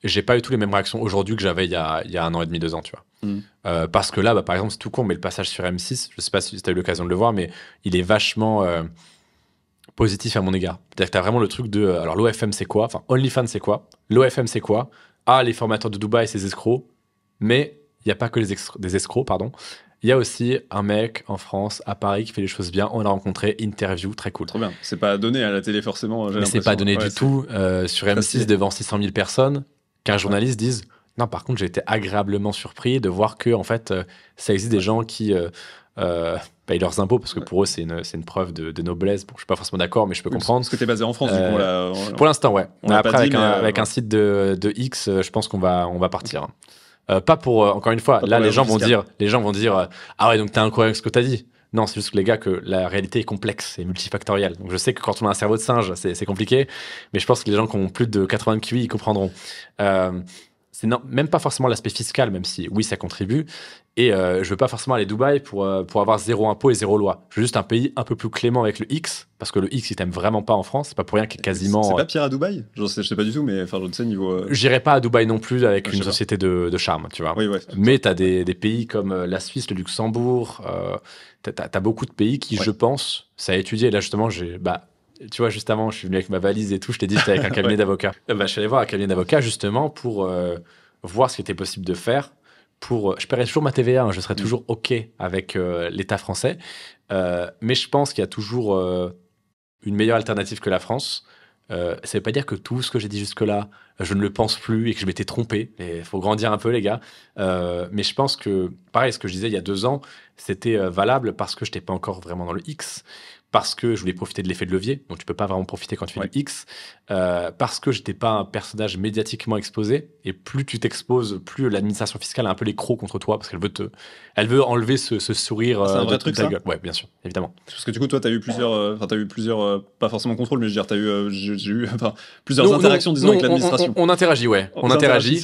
j'ai pas eu toutes les mêmes réactions aujourd'hui que j'avais il y a 1 an et demi, 2 ans, tu vois. Parce que là, par exemple, c'est tout con, mais le passage sur M6, je sais pas si tu as eu l'occasion de le voir, mais il est vachement positif à mon égard. C'est-à-dire que tu as vraiment le truc de. Alors, l'OFM, c'est quoi? Enfin, OnlyFans, c'est quoi? L'OFM, c'est quoi? Ah, les formateurs de Dubaï, c'est des escrocs. Mais il n'y a pas que des escrocs, pardon. Il y a aussi un mec en France, à Paris, qui fait les choses bien. On l'a rencontré, interview, très cool. Trop bien. C'est pas donné à la télé forcément. Mais c'est pas donné du tout. Sur M6, devant 600 000 personnes, qu'un journaliste dise non, par contre, j'ai été agréablement surpris de voir que, en fait, ça existe des gens qui payent leurs impôts, parce que pour eux, c'est une preuve de noblesse. Bon, je suis pas forcément d'accord, mais je peux comprendre. Parce que t'es basé en France, du coup. Pour l'instant, ouais. Après, dit, avec un site de X, je pense qu'on va partir. Pas pour, encore une fois, là, les gens vont dire, ah ouais, donc t'es incroyable avec ce que t'as dit. Non, c'est juste que les gars, que la réalité est complexe et multifactorielle. Donc je sais que quand on a un cerveau de singe, c'est compliqué, mais je pense que les gens qui ont plus de 80 QI, ils comprendront. C'est même pas forcément l'aspect fiscal, même si oui, ça contribue. Et je veux pas forcément aller à Dubaï pour avoir zéro impôt et zéro loi. Je veux juste un pays un peu plus clément avec le X, parce que le X, il t'aime vraiment pas en France. C'est pas pour rien qu'il est quasiment. C'est pas pire à Dubaï? Je sais pas du tout, mais enfin, je sais niveau. J'irai pas à Dubaï non plus avec une société de charme, tu vois. Oui, ouais, mais t'as des pays comme la Suisse, le Luxembourg. T'as beaucoup de pays qui, je pense, ça a étudié. Et là, justement, tu vois, juste avant, je suis venu avec ma valise et tout. Je t'ai dit, j'étais avec un cabinet d'avocats. Je suis allé voir un cabinet d'avocats justement pour voir ce qui était possible de faire. Je paierais toujours ma TVA, hein, je serais toujours OK avec l'État français. Mais je pense qu'il y a toujours une meilleure alternative que la France. Ça ne veut pas dire que tout ce que j'ai dit jusque-là, je ne le pense plus et que je m'étais trompé. Il faut grandir un peu, les gars. Mais je pense que, pareil, ce que je disais il y a 2 ans, c'était valable parce que je n'étais pas encore vraiment dans le X, parce que je voulais profiter de l'effet de levier, donc tu peux pas vraiment profiter quand tu fais du X, parce que j'étais pas un personnage médiatiquement exposé, et plus tu t'exposes, plus l'administration fiscale a un peu les crocs contre toi, parce qu'elle veut enlever ce sourire c'est un vrai de truc, ta ça gueule. Ouais, bien sûr, évidemment. Parce que du coup, toi, t'as eu plusieurs, pas forcément contrôles, mais je veux dire, j'ai eu plusieurs interactions, disons, avec l'administration. On interagit, ouais. On interagit.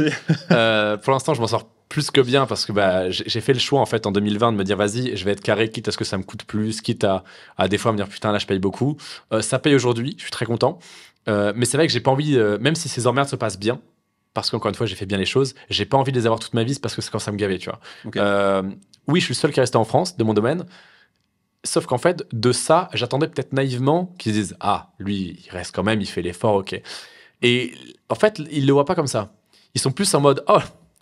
Pour l'instant, je m'en sors plus que bien parce que j'ai fait le choix en fait en 2020 de me dire vas-y, je vais être carré, quitte à ce que ça me coûte plus, quitte à des fois me dire putain là je paye beaucoup. Ça paye aujourd'hui, je suis très content. Mais c'est vrai que j'ai pas envie, même si ces emmerdes se passent bien, parce qu'encore une fois j'ai fait bien les choses, j'ai pas envie de les avoir toute ma vie parce que c'est quand ça me gavait, tu vois. Okay. Oui, je suis le seul qui est resté en France de mon domaine. Sauf qu'en fait, de ça, j'attendais peut-être naïvement qu'ils disent ah, lui, il reste quand même, il fait l'effort, ok. Et en fait, ils le voient pas comme ça. Ils sont plus en mode oh,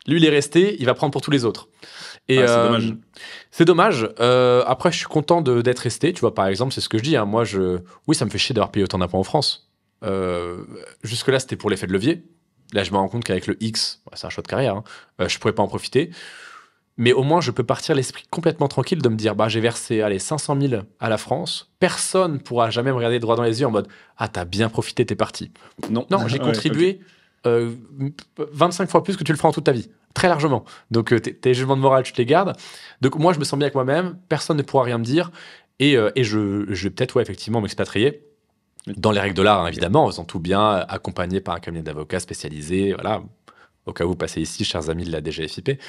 lui, il est resté, il va prendre pour tous les autres. Et c'est dommage. C'est dommage. Après, je suis content d'être resté. Tu vois, par exemple, c'est ce que je dis. Hein. Moi, oui, ça me fait chier d'avoir payé autant d'impôts en France. Jusque-là, c'était pour l'effet de levier. Là, je me rends compte qu'avec le X, c'est un choix de carrière, hein, je pourrais pas en profiter. Mais au moins, je peux partir l'esprit complètement tranquille de me dire, j'ai versé 500 000 à la France. Personne pourra jamais me regarder droit dans les yeux en mode, ah, t'as bien profité, t'es parti. Non, j'ai contribué 25 fois plus que tu le feras en toute ta vie. Très largement. Donc, tes jugements de morale, tu te les gardes. Donc, moi, je me sens bien avec moi-même. Personne ne pourra rien me dire. Et je vais peut-être, effectivement, m'expatrier. Dans les règles de l'art, hein, évidemment, en faisant tout bien, accompagné par un cabinet d'avocats spécialisé. Voilà. Au cas où vous passez ici, chers amis de la DGFIP.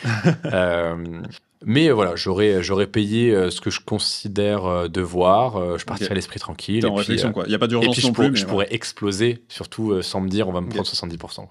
Mais voilà, j'aurais payé ce que je considère devoir. Je partirais à l'esprit tranquille. T'es en réflexion, quoi. Il n'y a pas d'urgence non plus. Je pourrais exploser, surtout sans me dire on va me prendre 70%. Quoi.